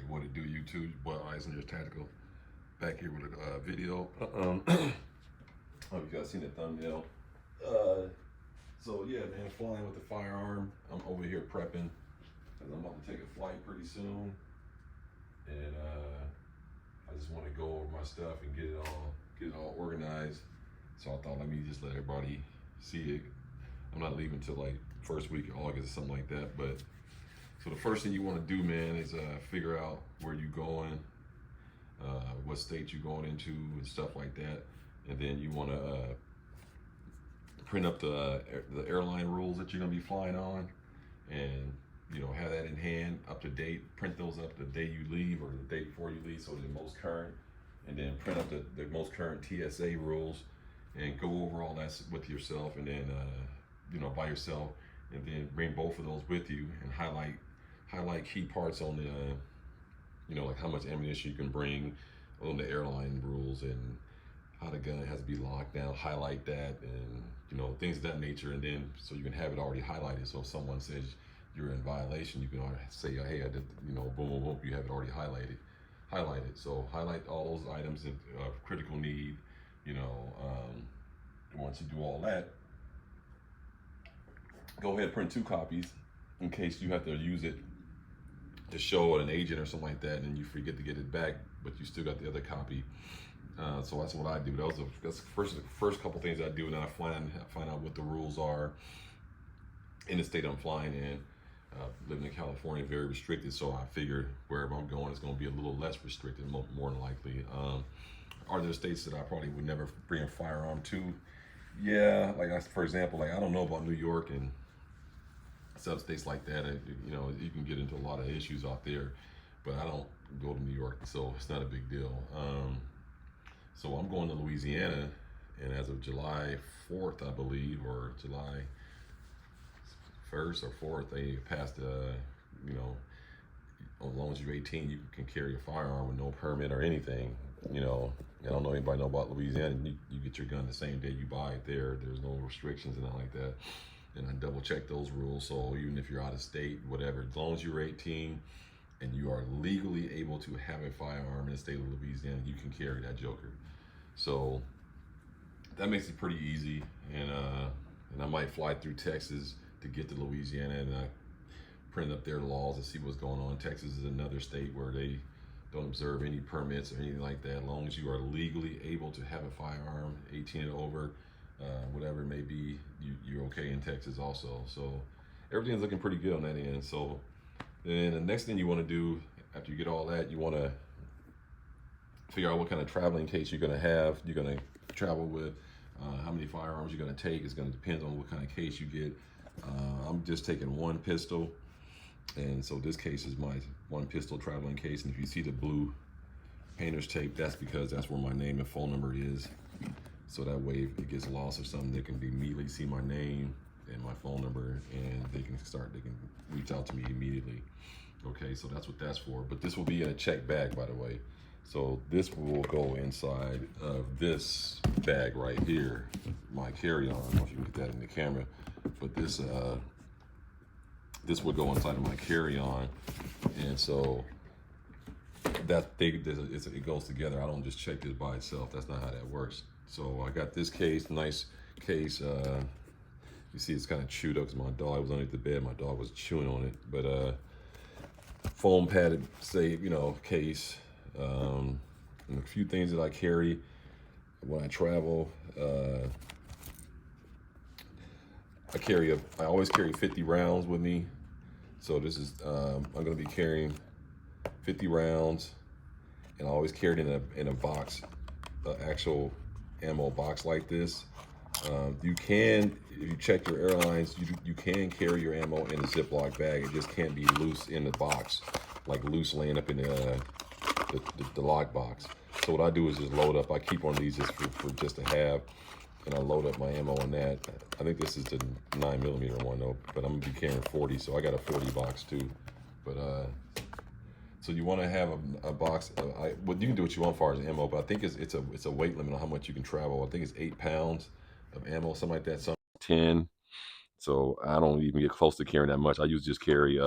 What it do, YouTube? Boy Eisner Tactical back here with a video. Oh, you guys seen the thumbnail? So yeah, man, flying with the firearm. I'm over here prepping because I'm about to take a flight pretty soon, and I just want to go over my stuff and get it all organized. So I thought, let me just let everybody see it. I'm not leaving till like first week of August or something like that, but. So the first thing you want to do, man, is figure out where you're going, what state you're going into, and stuff like that. And then you want to print up the airline rules that you're gonna be flying on, and have that in hand, up to date. Print those up the day you leave or the day before you leave, so they're most current. And then print up the most current TSA rules, and go over all that with yourself, and then by yourself, and then bring both of those with you and highlight key parts on the like how much ammunition you can bring, on the airline rules, and how the gun has to be locked down. Highlight that, and things of that nature. And then so you can have it already highlighted, so if someone says you're in violation, you can already say, hey, I did, boom boom boom, you have it already highlighted. So highlight all those items of critical need. Once you do all that, go ahead and print 2 copies in case you have to use it to show an agent or something like that, and you forget to get it back, but you still got the other copy. So that's what I do. That's the first couple things I do, and then I find out what the rules are in the state I'm flying in. Living in California, very restricted, so I figure wherever I'm going, it's going to be a little less restricted, more than likely. Are there states that I probably would never bring a firearm to? Yeah, for example, I don't know about New York and some states like that. You can get into a lot of issues out there, but I don't go to New York, so it's not a big deal. So I'm going to Louisiana, and as of July 4th, I believe, or July 1st or 4th, they passed as long as you're 18, you can carry a firearm with no permit or anything. I don't know anybody know about Louisiana. You get your gun the same day you buy it there. There's no restrictions and nothing like that. And I double check those rules. So even if you're out of state, whatever, as long as you're 18 and you are legally able to have a firearm in the state of Louisiana, you can carry that joker. So that makes it pretty easy. And I might fly through Texas to get to Louisiana, and I print up their laws and see what's going on. Texas is another state where they don't observe any permits or anything like that. As long as you are legally able to have a firearm, 18 and over, whatever it may be, you're okay in Texas also. So everything's looking pretty good on that end. So then the next thing you want to do after you get all that, you want to figure out what kind of traveling case you're going to have. You're going to travel with, how many firearms you're going to take is going to depend on what kind of case you get. I'm just taking 1 pistol, and so this case is my 1 pistol traveling case. And if you see the blue painter's tape, that's because that's where my name and phone number is. So that way, if it gets lost or something, they can immediately see my name and my phone number, and they can reach out to me immediately. Okay, so that's what that's for. But this will be in a checked bag, by the way. So this will go inside of this bag right here, my carry-on. I don't know if you can get that in the camera, but this will go inside of my carry-on, and so it goes together. I don't just check this by itself. That's not how that works. So I got this case, nice case. You see it's kind of chewed up because my dog was underneath the bed. My dog was chewing on it, but foam padded, case. And a few things that I carry when I travel. I always carry 50 rounds with me. So this is, I'm gonna be carrying 50 rounds, and I always carry it in a box, an actual ammo box like this. You can, if you check your airlines, you can carry your ammo in a Ziploc bag. It just can't be loose in the box, like loose laying up in the lock box. So what I do is just load up. I keep one of these just just to have, and I load up my ammo on that. I think this is the 9mm one though, but I'm gonna be carrying 40, so I got a 40 box too. But so you want to have a box. Well, you can do what you want as far as ammo, but I think it's a weight limit on how much you can travel. I think it's 8 pounds of ammo, something like that. Some 10. So I don't even get close to carrying that much. I usually just carry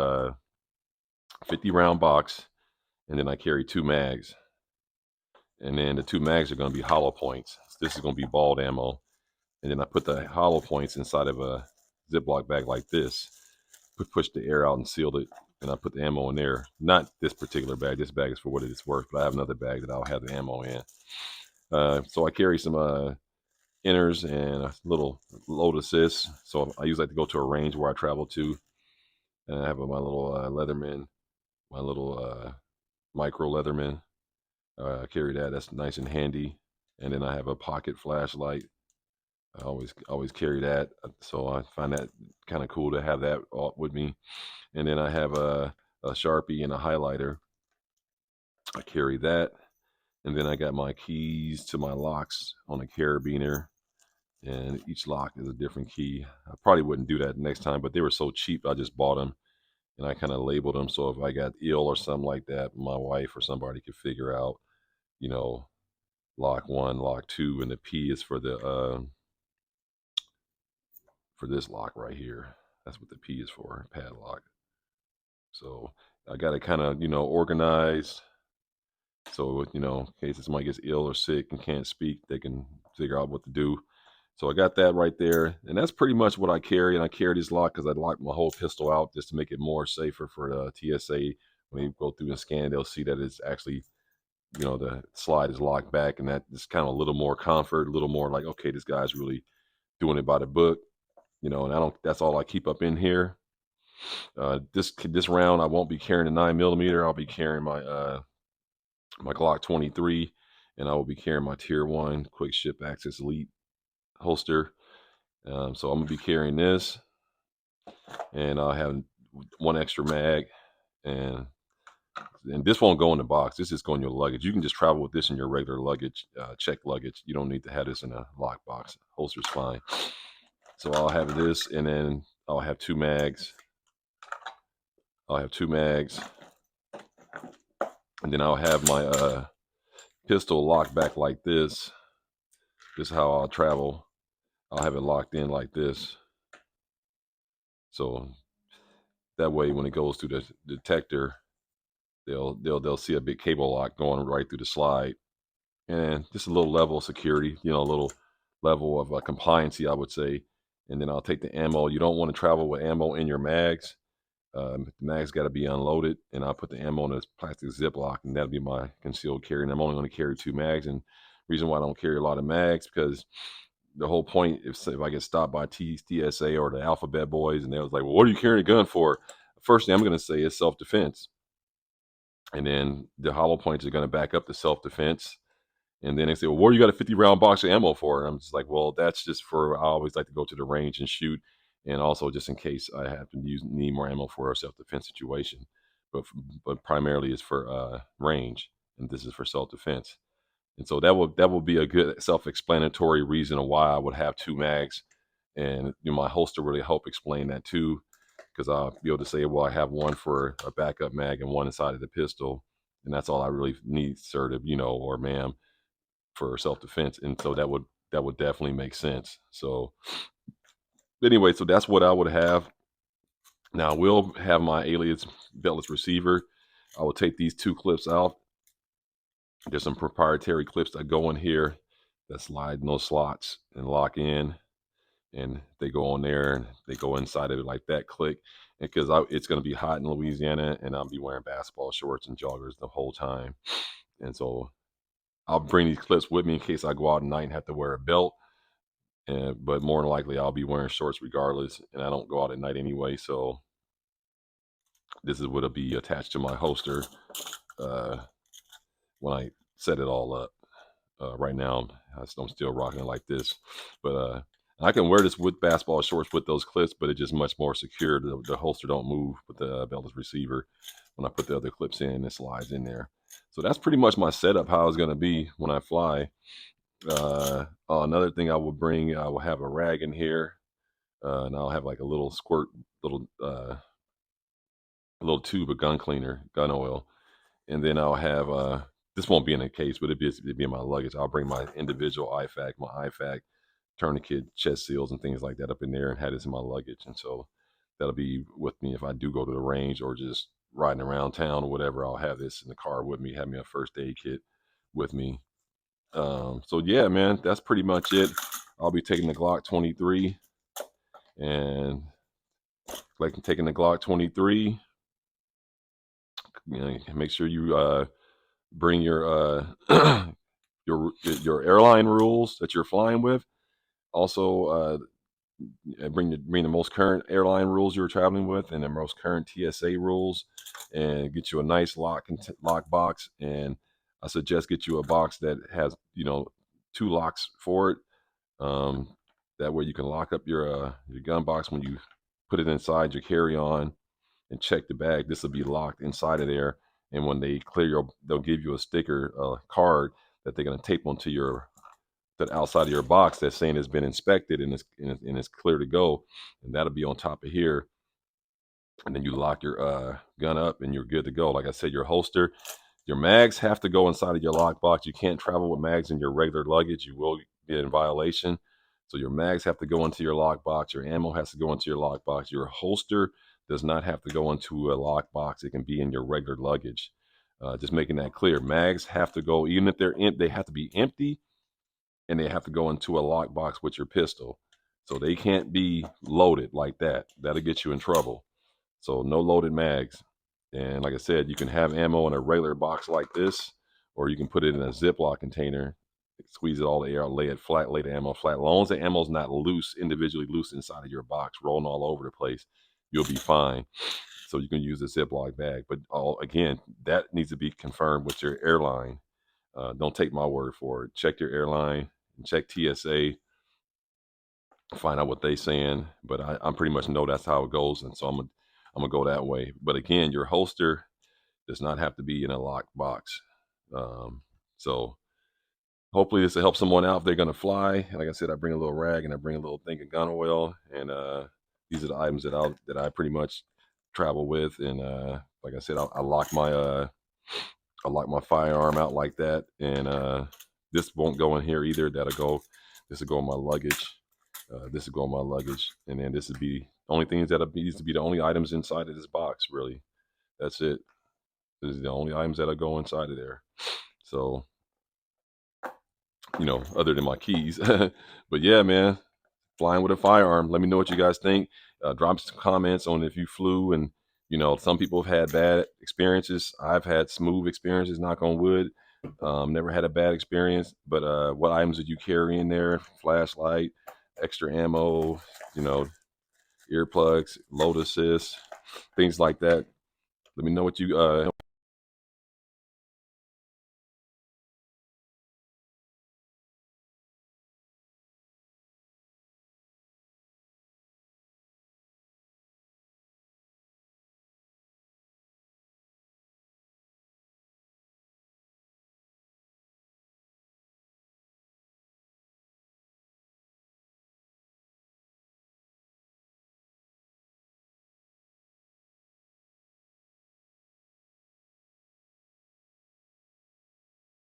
50 round box, and then I carry 2 mags, and then the 2 mags are going to be hollow points. This is going to be balled ammo, and then I put the hollow points inside of a Ziploc bag like this, push the air out and sealed it, and I put the ammo in there. Not this particular bag. This bag is for what it is worth, but I have another bag that I'll have the ammo in. So I carry some inners and a little load assist. So I usually like to go to a range where I travel to, and I have my little Leatherman, my little micro Leatherman. I carry that. That's nice and handy. And then I have a pocket flashlight. I always carry that. So I find that kind of cool to have that with me. And then I have a Sharpie and a highlighter. I carry that. And then I got my keys to my locks on a carabiner. And each lock is a different key. I probably wouldn't do that next time, but they were so cheap, I just bought them and I kind of labeled them. So if I got ill or something like that, my wife or somebody could figure out, you know, lock 1, lock 2, and the P is for this lock right here. That's what the P is for, padlock. So I got it kind of, organized. So, in case somebody gets ill or sick and can't speak, they can figure out what to do. So I got that right there. And that's pretty much what I carry. And I carry this lock because I locked my whole pistol out just to make it more safer for the TSA. When they go through and scan, they'll see that it's actually, the slide is locked back. And that is kind of a little more comfort, a little more like, okay, this guy's really doing it by the book. And that's all I keep up in here. This round, I won't be carrying a 9mm. I'll be carrying my Glock 23, and I will be carrying my Tier 1 Quick Ship Access Elite holster. So I'm gonna be carrying this, and I'll have 1 extra mag, and this won't go in the box. This is going in your luggage. You can just travel with this in your regular luggage, checked luggage. You don't need to have this in a lock box. Holster's fine. So I'll have this, and then I'll have 2 mags. And then I'll have my pistol locked back like this. This is how I'll travel. I'll have it locked in like this. So that way, when it goes through the detector, they'll see a big cable lock going right through the slide, and just a little level of security, a little level of compliancy, I would say. And then I'll take the ammo. You don't want to travel with ammo in your mags. The mag's got to be unloaded, and I'll put the ammo in this plastic Ziploc, and that'll be my concealed carry. And I'm only going to carry 2 mags. And reason why I don't carry a lot of mags, because the whole point, if I get stopped by TSA or the Alphabet Boys, and they was like, well, what are you carrying a gun for? First thing I'm going to say is self-defense. And then the hollow points are going to back up the self-defense. And then they say, well, what do you got a 50-round box of ammo for? And I'm just like, well, that's just for, I always like to go to the range and shoot. And also just in case I have to need more ammo for a self-defense situation. But primarily it's for range. And this is for self-defense. And so that will be a good self-explanatory reason of why I would have 2 mags. And my holster really help explain that too, because I'll be able to say, well, I have 1 for a backup mag and 1 inside of the pistol, and that's all I really need, sir, to or ma'am, for self-defense. And so that would definitely make sense. So anyway, so that's what I would have. Now I will have my alias beltless receiver. I will take these 2 clips out. There's some proprietary clips that go in here that slide in those slots and lock in, and they go on there and they go inside of it like that. Click, because it's going to be hot in Louisiana, and I'll be wearing basketball shorts and joggers the whole time. And so I'll bring these clips with me in case I go out at night and have to wear a belt. But more than likely, I'll be wearing shorts regardless, and I don't go out at night anyway. So this is what'll be attached to my holster when I set it all up. Right now, I'm still rocking it like this, but I can wear this with basketball shorts with those clips, but it's just much more secure. The holster don't move with the beltless receiver. When I put the other clips in, it slides in there. So that's pretty much my setup, how it's going to be when I fly. Another thing I will bring, I will have a rag in here, and I'll have like a little squirt, a little tube of gun cleaner, gun oil, and then I'll have this won't be in a case, but it'd be in my luggage. I'll bring my individual IFAK, tourniquet, chest seals, and things like that up in there, and have this in my luggage. And so that'll be with me if I do go to the range or just riding around town or whatever, I'll have this in the car with me, have me a first aid kit with me. So yeah, man, that's pretty much it. I'll be taking the Glock 23 and like taking the Glock 23. Make sure you bring your airline rules that you're flying with. Also, bring the most current airline rules you're traveling with and the most current TSA rules, and get you a nice lock box. And I suggest get you a box that has 2 locks for it. Um, that way you can lock up your gun box when you put it inside your carry on and check the bag. This will be locked inside of there. And when they clear they'll give you a sticker, card that they're going to tape onto the outside of your box that's saying it's been inspected and it's clear to go. And that'll be on top of here. And then you lock your gun up and you're good to go. Like I said, your holster, your mags have to go inside of your lockbox. You can't travel with mags in your regular luggage. You will get in violation. So your mags have to go into your lockbox. Your ammo has to go into your lockbox. Your holster does not have to go into a lockbox. It can be in your regular luggage. Just making that clear. Mags have to go, even if they're they have to be empty, and they have to go into a lockbox with your pistol. So they can't be loaded like that. That'll get you in trouble. So no loaded mags. And like I said, you can have ammo in a regular box like this, or you can put it in a Ziploc container, squeeze it all the air out, lay it flat, lay the ammo flat. As long as the ammo's not loose, individually loose inside of your box, rolling all over the place, you'll be fine. So you can use a Ziploc bag. But again, that needs to be confirmed with your airline. Don't take my word for it. Check your airline and check TSA, find out what they saying. But I pretty much know that's how it goes, and so I'm gonna go that way. But again, your holster does not have to be in a locked box. So hopefully this will help someone out if they're gonna fly. Like I said, I bring a little rag and I bring a little thing of gun oil, and these are the items that I pretty much travel with. And like I said, I lock my firearm out like that, and this won't go in here either. This will go in my luggage. This will go in my luggage, and then this would be only things that needs to be the only items inside of this box. Really, that's it. This is the only items that'll go inside of there. So, other than my keys. But yeah, man, flying with a firearm. Let me know what you guys think. Drop some comments on if you flew, and some people have had bad experiences. I've had smooth experiences, knock on wood. Never had a bad experience. But what items did you carry in there? Flashlight, extra ammo, earplugs, load assist, things like that. Let me know what you